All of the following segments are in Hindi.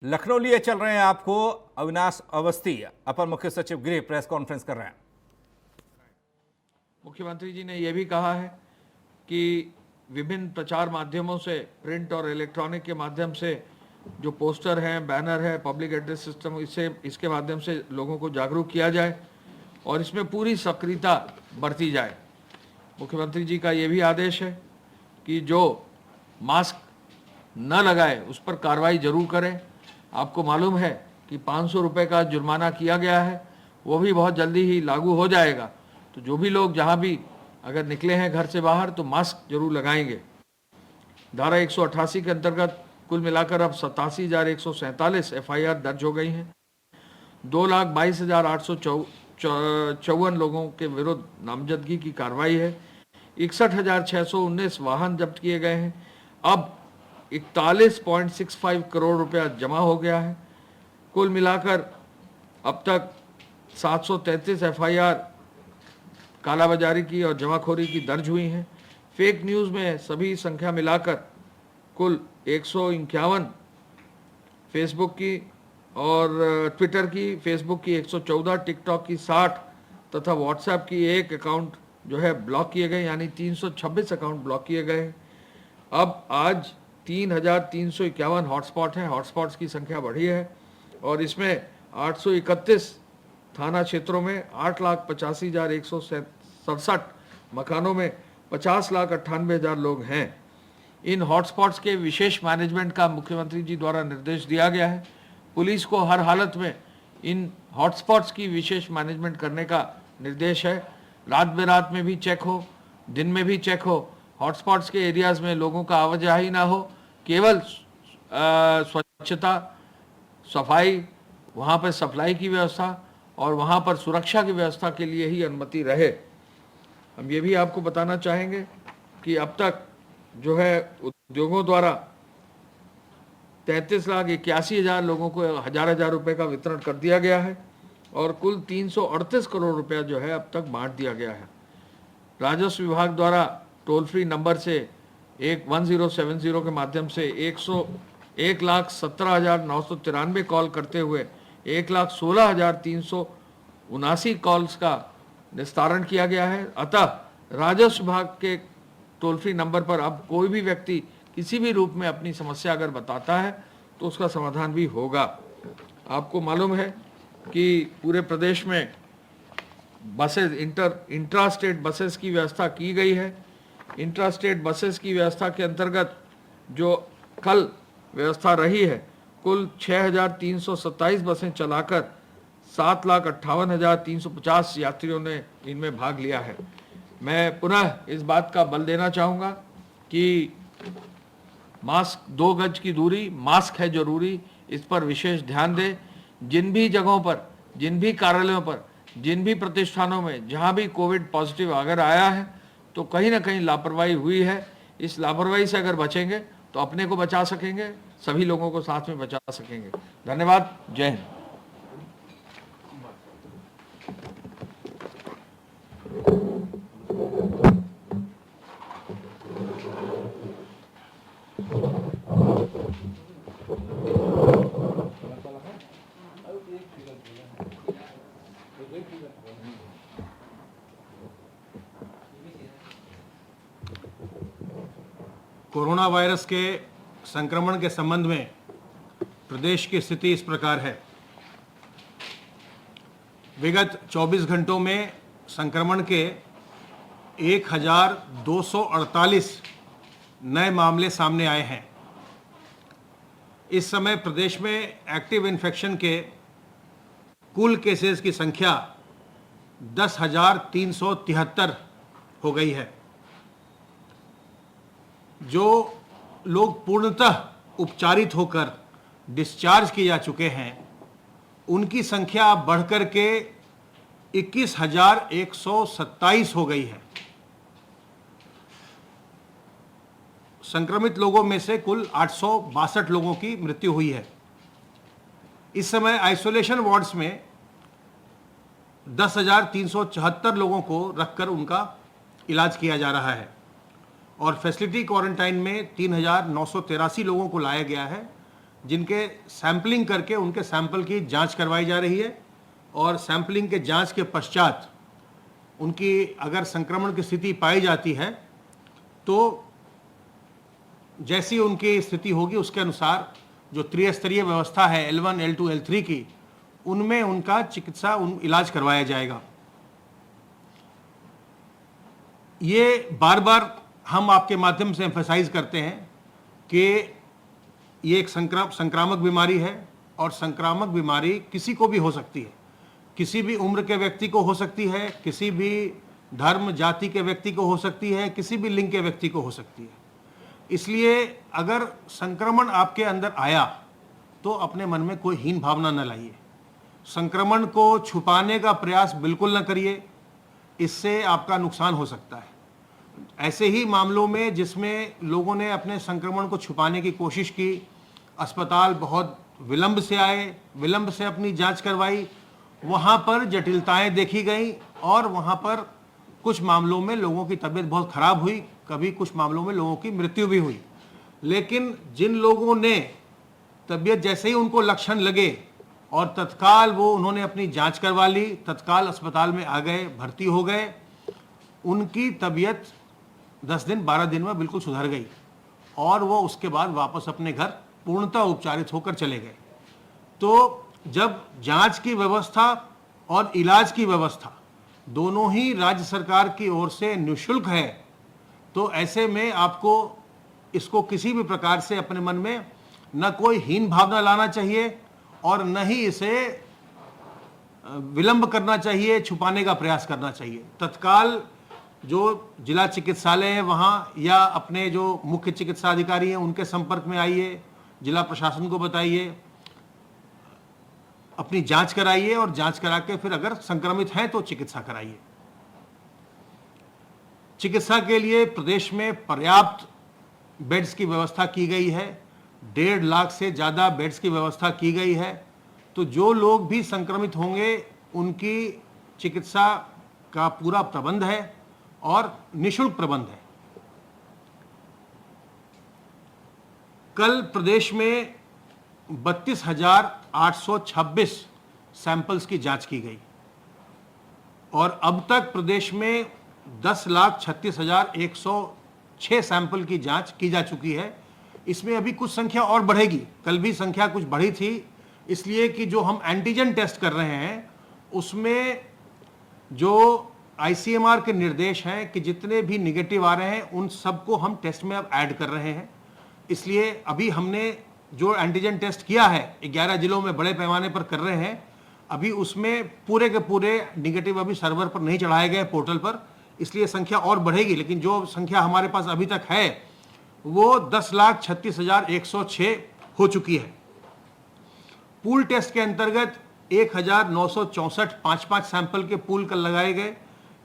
लखनऊ लिए चल रहे हैं आपको अविनाश अवस्थी, अपर मुख्य सचिव गृह प्रेस कॉन्फ्रेंस कर रहे हैं। मुख्यमंत्री जी ने यह भी कहा है कि विभिन्न प्रचार माध्यमों से, प्रिंट और इलेक्ट्रॉनिक के माध्यम से जो पोस्टर हैं, बैनर है, पब्लिक एड्रेस सिस्टम, इसके माध्यम से लोगों को जागरूक किया जाए और इसमें पूरी सक्रियता बरती जाए। मुख्यमंत्री जी का ये भी आदेश है कि जो मास्क न लगाए उस पर कार्रवाई जरूर करें। आपको मालूम है कि 500 रुपये का जुर्माना किया गया है, वो भी बहुत जल्दी ही लागू हो जाएगा। तो जो भी लोग जहां भी अगर निकले हैं घर से बाहर तो मास्क जरूर लगाएंगे। धारा 188 के अंतर्गत कुल मिलाकर अब 87,147 FIR दर्ज हो गई हैं। 2,22,854 लोगों के विरुद्ध नामजदगी की कार्रवाई है। 61,619 वाहन जब्त किए गए हैं। अब 41.65 करोड़ रुपया जमा हो गया है। कुल मिलाकर अब तक 733 FIR कालाबाजारी की और जमाखोरी की दर्ज हुई हैं। फेक न्यूज़ में सभी संख्या मिलाकर कुल 151 फेसबुक की और ट्विटर की, फेसबुक की 114, टिकटॉक की 60 तथा व्हाट्सएप की एक अकाउंट जो है ब्लॉक किए गए, यानी 326 अकाउंट ब्लॉक किए गए हैं। अब आज 3,351 हॉटस्पॉट हैं। हॉटस्पॉट्स की संख्या बढ़ी है और इसमें 831 थाना क्षेत्रों में 8,85,167 मकानों में 50,98,000 लोग हैं। इन हॉटस्पॉट्स के विशेष मैनेजमेंट का मुख्यमंत्री जी द्वारा निर्देश दिया गया है। पुलिस को हर हालत में इन हॉटस्पॉट्स की विशेष मैनेजमेंट करने का निर्देश है। रात बेरात में भी चेक हो, दिन में भी चेक हो, हॉटस्पॉट्स के एरियाज़ में लोगों का आवाजाही ना हो, केवल स्वच्छता, सफाई, वहाँ पर सप्लाई की व्यवस्था और वहाँ पर सुरक्षा की व्यवस्था के लिए ही अनुमति रहे। हम ये भी आपको बताना चाहेंगे कि अब तक जो है उद्योगों द्वारा 33,81,000 लोगों को हजार रुपए का वितरण कर दिया गया है और कुल 338 करोड़ रुपया जो है अब तक बांट दिया गया है। राजस्व विभाग द्वारा टोल फ्री नंबर से 1070 के माध्यम से 1,17,993 कॉल करते हुए 1,16,379 कॉल्स का निस्तारण किया गया है। अतः राजस्व विभाग के टोल फ्री नंबर पर अब कोई भी व्यक्ति किसी भी रूप में अपनी समस्या अगर बताता है तो उसका समाधान भी होगा। आपको मालूम है कि पूरे प्रदेश में बसेस, इंट्रा स्टेट बसेस की व्यवस्था की गई है। इंट्रा स्टेट बसेस की व्यवस्था के अंतर्गत जो कल व्यवस्था रही है, कुल 6,327 बसें चलाकर 7,58,350 यात्रियों ने इनमें भाग लिया है। मैं पुनः इस बात का बल देना चाहूँगा कि मास्क, 2 गज की दूरी, मास्क है जरूरी, इस पर विशेष ध्यान दें। जिन भी जगहों पर, जिन भी कार्यालयों पर, जिन भी प्रतिष्ठानों में जहां भी कोविड पॉजिटिव अगर आया है तो कहीं ना कहीं लापरवाही हुई है। इस लापरवाही से अगर बचेंगे तो अपने को बचा सकेंगे, सभी लोगों को साथ में बचा सकेंगे। धन्यवाद। जय हिंद। कोरोना वायरस के संक्रमण के संबंध में प्रदेश की स्थिति इस प्रकार है। विगत 24 घंटों में संक्रमण के 1,248 नए मामले सामने आए हैं। इस समय प्रदेश में एक्टिव इन्फेक्शन के कुल केसेस की संख्या 10,373 हो गई है। जो लोग पूर्णतः उपचारित होकर डिस्चार्ज किए जा चुके हैं उनकी संख्या बढ़कर के 21,127 हो गई है। संक्रमित लोगों में से कुल 862 लोगों की मृत्यु हुई है। इस समय आइसोलेशन वार्ड्स में 10,374 लोगों को रखकर उनका इलाज किया जा रहा है और फैसिलिटी क्वारंटाइन में 3,983 लोगों को लाया गया है, जिनके सैंपलिंग करके उनके सैंपल की जांच करवाई जा रही है और सैंपलिंग के जांच के पश्चात उनकी अगर संक्रमण की स्थिति पाई जाती है तो जैसी उनकी स्थिति होगी उसके अनुसार जो त्रिस्तरीय व्यवस्था है L1, L2, L3 की, उनमें उनका चिकित्सा इलाज करवाया जाएगा। ये बार बार हम आपके माध्यम से एम्फसाइज करते हैं कि ये एक संक्रामक बीमारी है और संक्रामक बीमारी किसी को भी हो सकती है, किसी भी उम्र के व्यक्ति को हो सकती है, किसी भी धर्म जाति के व्यक्ति को हो सकती है, किसी भी लिंग के व्यक्ति को हो सकती है। इसलिए अगर संक्रमण आपके अंदर आया तो अपने मन में कोई हीन भावना न लाइए, संक्रमण को छुपाने का प्रयास बिल्कुल न करिए, इससे आपका नुकसान हो सकता है। ऐसे ही मामलों में जिसमें लोगों ने अपने संक्रमण को छुपाने की कोशिश की, अस्पताल बहुत विलंब से आए, विलंब से अपनी जांच करवाई, वहाँ पर जटिलताएं देखी गई और वहाँ पर कुछ मामलों में लोगों की तबीयत बहुत खराब हुई, कभी कुछ मामलों में लोगों की मृत्यु भी हुई। लेकिन जिन लोगों ने तबीयत जैसे ही उनको लक्षण लगे और तत्काल वो उन्होंने अपनी जांच करवा ली, तत्काल अस्पताल में आ गए, भर्ती हो गए, उनकी तबीयत 10 दिन 12 दिन में बिल्कुल सुधर गई और वो उसके बाद वापस अपने घर पूर्णतः उपचारित होकर चले गए। तो जब जांच की व्यवस्था और इलाज की व्यवस्था दोनों ही राज्य सरकार की ओर से निःशुल्क है, तो ऐसे में आपको इसको किसी भी प्रकार से अपने मन में न कोई हीन भावना लाना चाहिए और न ही इसे विलंब करना चाहिए, छुपाने का प्रयास करना चाहिए। तत्काल जो जिला चिकित्सालय है वहाँ या अपने जो मुख्य चिकित्सा अधिकारी हैं उनके संपर्क में आइए, जिला प्रशासन को बताइए, अपनी जांच कराइए और जांच करा के फिर अगर संक्रमित हैं तो चिकित्सा कराइए। चिकित्सा के लिए प्रदेश में पर्याप्त बेड्स की व्यवस्था की गई है, 1.5 लाख से ज़्यादा बेड्स की व्यवस्था की गई है। तो जो लोग भी संक्रमित होंगे उनकी चिकित्सा का पूरा प्रबंध है और निःशुल्क प्रबंध है। कल प्रदेश में 32,826 सैंपल्स की जांच की गई और अब तक प्रदेश में 10,36,106 सैंपल की जांच की जा चुकी है। इसमें अभी कुछ संख्या और बढ़ेगी, कल भी संख्या कुछ बढ़ी थी, इसलिए कि जो हम एंटीजन टेस्ट कर रहे हैं उसमें जो ICMR के निर्देश हैं कि जितने भी निगेटिव आ रहे हैं उन सबको हम टेस्ट में अब ऐड कर रहे हैं। इसलिए अभी हमने जो एंटीजन टेस्ट किया है 11 जिलों में बड़े पैमाने पर कर रहे हैं, अभी उसमें पूरे के पूरे निगेटिव अभी सर्वर पर नहीं चढ़ाए गए पोर्टल पर, इसलिए संख्या और बढ़ेगी। लेकिन जो संख्या हमारे पास अभी तक है वो 10,36,106 हो चुकी है। पूल टेस्ट के अंतर्गत 1,964 5-5 सैंपल के पूल कल लगाए गए,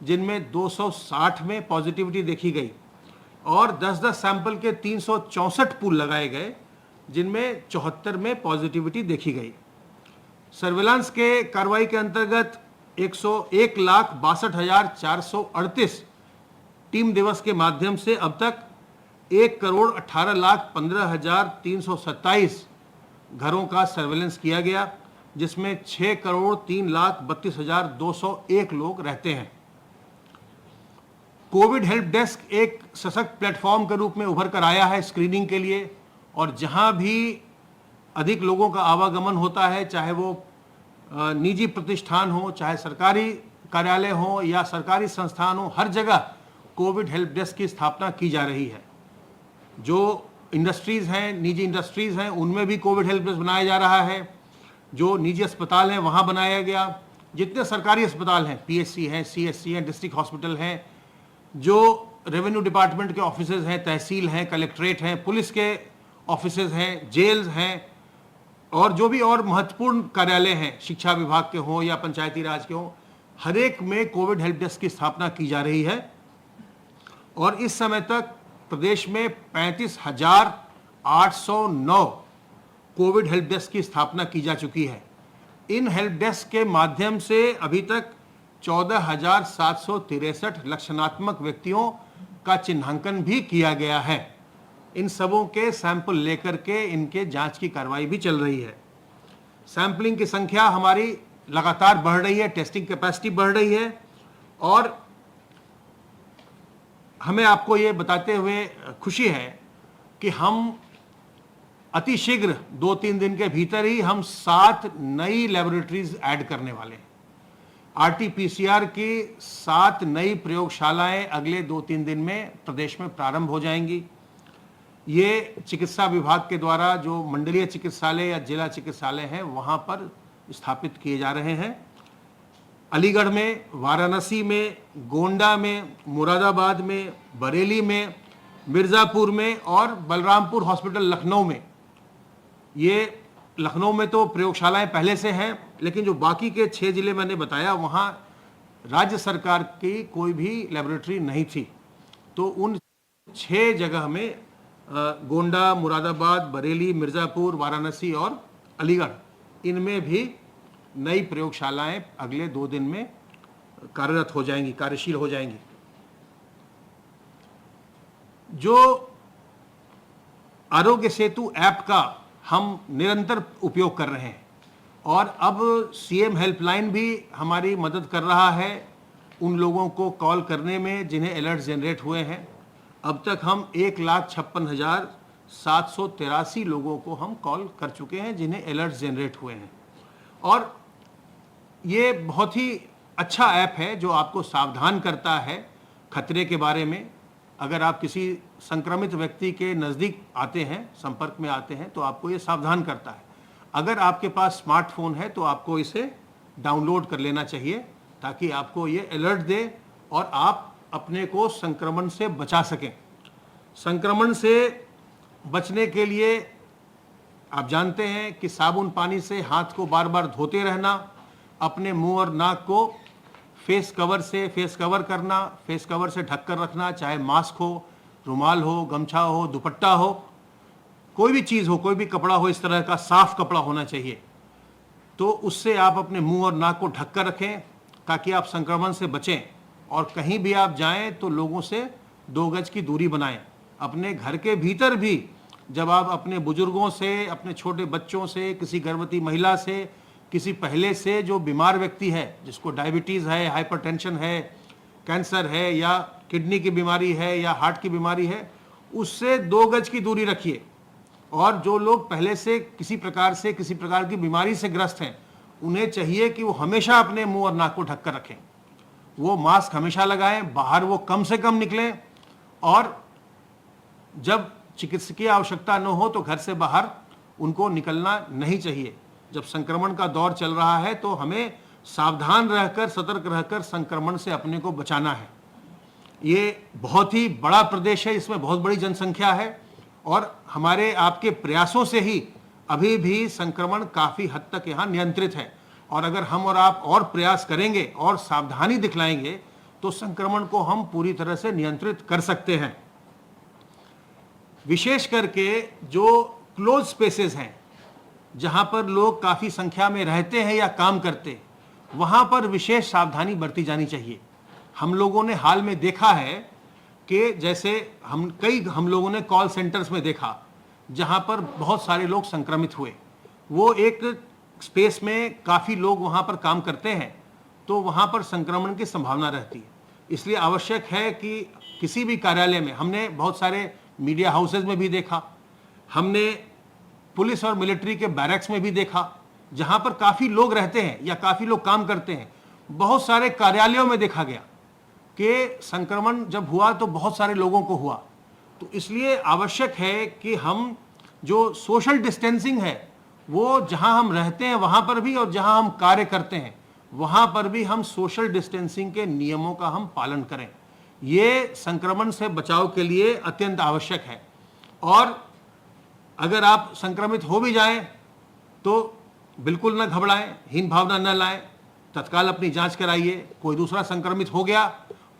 जिनमें 260 में पॉजिटिविटी देखी गई और 10-10 सैंपल के 364 पूल लगाए गए, जिनमें 74 में पॉजिटिविटी देखी गई। सर्विलांस के कार्रवाई के अंतर्गत 1,62,438 टीम दिवस के माध्यम से अब तक 1,18,15,327 घरों का सर्वेलेंस किया गया, जिसमें 6,03,32,201 लोग रहते हैं। कोविड हेल्प डेस्क एक सशक्त प्लेटफॉर्म के रूप में उभर कर आया है स्क्रीनिंग के लिए, और जहां भी अधिक लोगों का आवागमन होता है, चाहे वो निजी प्रतिष्ठान हो, चाहे सरकारी कार्यालय हो या सरकारी संस्थान हो, हर जगह कोविड हेल्प डेस्क की स्थापना की जा रही है। जो इंडस्ट्रीज़ हैं, निजी इंडस्ट्रीज़ हैं, उनमें भी कोविड हेल्प डेस्क बनाया जा रहा है। जो निजी अस्पताल हैं वहाँ बनाया गया। जितने सरकारी अस्पताल हैं, PHC हैं, CHC हैं, डिस्ट्रिक्ट हॉस्पिटल हैं, जो रेवेन्यू डिपार्टमेंट के ऑफिसेज हैं, तहसील हैं, कलेक्ट्रेट हैं, पुलिस के ऑफिसेज हैं, जेल्स हैं, और जो भी और महत्वपूर्ण कार्यालय हैं, शिक्षा विभाग के हों या पंचायती राज के हों, हर एक में कोविड हेल्प डेस्क की स्थापना की जा रही है। और इस समय तक प्रदेश में 35,809 कोविड हेल्प डेस्क की स्थापना की जा चुकी है। इन हेल्प डेस्क के माध्यम से अभी तक 14,763 लक्षणात्मक व्यक्तियों का चिन्हांकन भी किया गया है। इन सबों के सैंपल लेकर के इनके जांच की कार्रवाई भी चल रही है। सैंपलिंग की संख्या हमारी लगातार बढ़ रही है, टेस्टिंग कैपेसिटी बढ़ रही है, और हमें आपको ये बताते हुए खुशी है कि हम अति शीघ्र 2-3 दिन के भीतर ही हम 7 नई लेबोरेटरीज ऐड करने वाले हैं। आरटी-पीसीआर की 7 नई प्रयोगशालाएं अगले 2-3 दिन में प्रदेश में प्रारंभ हो जाएंगी। ये चिकित्सा विभाग के द्वारा जो मंडलीय चिकित्सालय या जिला चिकित्सालय हैं वहां पर स्थापित किए जा रहे हैं। अलीगढ़ में, वाराणसी में, गोंडा में, मुरादाबाद में, बरेली में, मिर्ज़ापुर में और बलरामपुर हॉस्पिटल लखनऊ में। ये लखनऊ में तो प्रयोगशालाएं पहले से हैं, लेकिन जो बाकी के 6 जिले मैंने बताया वहाँ राज्य सरकार की कोई भी लेबोरेटरी नहीं थी। तो उन 6 जगह में गोंडा, मुरादाबाद, बरेली, मिर्ज़ापुर, वाराणसी और अलीगढ़, इनमें भी नई प्रयोगशालाएं अगले 2 दिन में कार्यरत हो जाएंगी, कार्यशील हो जाएंगी। जो आरोग्य सेतु ऐप का हम निरंतर उपयोग कर रहे हैं और अब सीएम हेल्पलाइन भी हमारी मदद कर रहा है उन लोगों को कॉल करने में जिन्हें अलर्ट जनरेट हुए हैं। अब तक हम 1,56,783 लोगों को हम कॉल कर चुके हैं जिन्हें अलर्ट जनरेट हुए हैं। और ये बहुत ही अच्छा ऐप है जो आपको सावधान करता है खतरे के बारे में। अगर आप किसी संक्रमित व्यक्ति के नज़दीक आते हैं, संपर्क में आते हैं, तो आपको ये सावधान करता है। अगर आपके पास स्मार्टफोन है तो आपको इसे डाउनलोड कर लेना चाहिए ताकि आपको ये अलर्ट दे और आप अपने को संक्रमण से बचा सकें। संक्रमण से बचने के लिए आप जानते हैं कि साबुन पानी से हाथ को बार बार धोते रहना, अपने मुंह और नाक को फेस कवर करना, फेस कवर से ढक कर रखना, चाहे मास्क हो, रुमाल हो, गमछा हो, दुपट्टा हो, कोई भी चीज़ हो, कोई भी कपड़ा हो, इस तरह का साफ कपड़ा होना चाहिए। तो उससे आप अपने मुंह और नाक को ढक कर रखें ताकि आप संक्रमण से बचें। और कहीं भी आप जाएं तो लोगों से 2 गज की दूरी बनाएं। अपने घर के भीतर भी जब आप अपने बुजुर्गों से, अपने छोटे बच्चों से, किसी गर्भवती महिला से, किसी पहले से जो बीमार व्यक्ति है, जिसको डायबिटीज़ है, हाइपरटेंशन है, कैंसर है या किडनी की बीमारी है या हार्ट की बीमारी है, उससे 2 गज की दूरी रखिए। और जो लोग पहले से किसी प्रकार की बीमारी से ग्रस्त हैं, उन्हें चाहिए कि वो हमेशा अपने मुंह और नाक को ढक कर रखें। वो मास्क हमेशा लगाएं, बाहर वो कम से कम निकलें, और जब चिकित्सकीय आवश्यकता न हो तो घर से बाहर उनको निकलना नहीं चाहिए। जब संक्रमण का दौर चल रहा है तो हमें सावधान रहकर, सतर्क रहकर संक्रमण से अपने को बचाना है। ये बहुत ही बड़ा प्रदेश है, इसमें बहुत बड़ी जनसंख्या है और हमारे आपके प्रयासों से ही अभी भी संक्रमण काफ़ी हद तक यहाँ नियंत्रित है। और अगर हम और आप और प्रयास करेंगे और सावधानी दिखलाएंगे तो संक्रमण को हम पूरी तरह से नियंत्रित कर सकते हैं। विशेष करके जो क्लोज स्पेसेस हैं, जहाँ पर लोग काफ़ी संख्या में रहते हैं या काम करते हैं, वहाँ पर विशेष सावधानी बरती जानी चाहिए। हम लोगों ने हाल में देखा है कि जैसे हम लोगों ने कॉल सेंटर्स में देखा जहाँ पर बहुत सारे लोग संक्रमित हुए। वो एक स्पेस में काफ़ी लोग वहाँ पर काम करते हैं, तो वहाँ पर संक्रमण की संभावना रहती है। इसलिए आवश्यक है कि किसी भी कार्यालय में, हमने बहुत सारे मीडिया हाउसेज में भी देखा, हमने पुलिस और मिलिट्री के बैरक्स में भी देखा, जहाँ पर काफ़ी लोग रहते हैं या काफ़ी लोग काम करते हैं। बहुत सारे कार्यालयों में देखा गया कि संक्रमण जब हुआ तो बहुत सारे लोगों को हुआ। तो इसलिए आवश्यक है कि हम जो सोशल डिस्टेंसिंग है वो जहां हम रहते हैं वहां पर भी और जहां हम कार्य करते हैं वहां पर भी हम सोशल डिस्टेंसिंग के नियमों का हम पालन करें। ये संक्रमण से बचाव के लिए अत्यंत आवश्यक है। और अगर आप संक्रमित हो भी जाएं तो बिल्कुल न घबराएं, हीन भावना न लाएं, तत्काल अपनी जांच कराइए। कोई दूसरा संक्रमित हो गया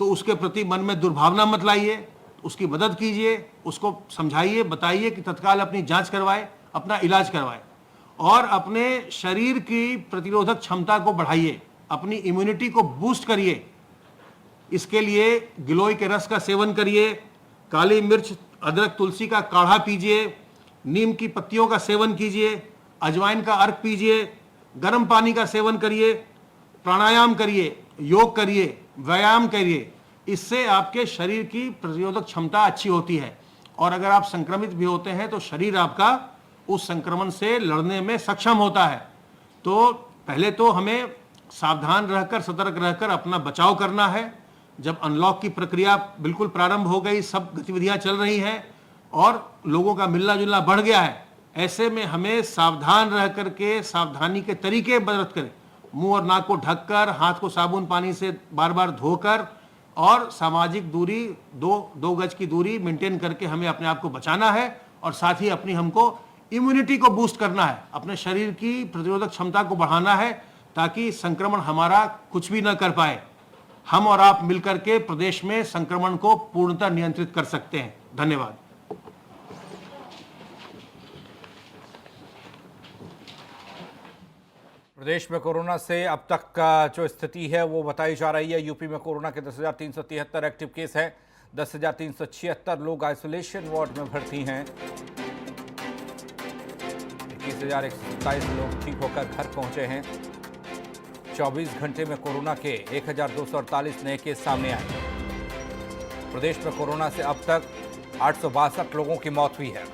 तो उसके प्रति मन में दुर्भावना मत लाइए, उसकी मदद कीजिए, उसको समझाइए, बताइए कि तत्काल अपनी जांच करवाए, अपना इलाज करवाए और अपने शरीर की प्रतिरोधक क्षमता को बढ़ाइए, अपनी इम्यूनिटी को बूस्ट करिए। इसके लिए गिलोय के रस का सेवन करिए, काली मिर्च अदरक तुलसी का काढ़ा पीजिए, नीम की पत्तियों का सेवन कीजिए, अजवाइन का अर्क पीजिए, गर्म पानी का सेवन करिए, प्राणायाम करिए, योग करिए, व्यायाम करिए। इससे आपके शरीर की प्रतिरोधक क्षमता अच्छी होती है और अगर आप संक्रमित भी होते हैं तो शरीर आपका उस संक्रमण से लड़ने में सक्षम होता है। तो पहले तो हमें सावधान रहकर, सतर्क रहकर अपना बचाव करना है। जब अनलॉक की प्रक्रिया बिल्कुल प्रारंभ हो गई, सब गतिविधियां चल रही हैं और लोगों का मिलना जुलना बढ़ गया है, ऐसे में हमें सावधान रह करके सावधानी के तरीके बरत कर, मुंह और नाक को ढककर, हाथ को साबुन पानी से बार बार धोकर और सामाजिक दूरी, दो गज की दूरी मेंटेन करके हमें अपने आप को बचाना है और साथ ही अपनी हमको इम्यूनिटी को बूस्ट करना है, अपने शरीर की प्रतिरोधक क्षमता को बढ़ाना है ताकि संक्रमण हमारा कुछ भी न कर पाए। हम और आप मिलकर के प्रदेश में संक्रमण को पूर्णतः नियंत्रित कर सकते हैं। धन्यवाद। प्रदेश में कोरोना से अब तक का जो स्थिति है वो बताई जा रही है। यूपी में कोरोना के 10,373 एक्टिव केस है, 10,376 लोग आइसोलेशन वार्ड में भर्ती हैं, 21,127 लोग ठीक होकर घर पहुंचे हैं। 24 घंटे में कोरोना के 1,248 नए केस सामने आए। प्रदेश में कोरोना से अब तक 862 लोगों की मौत हुई है।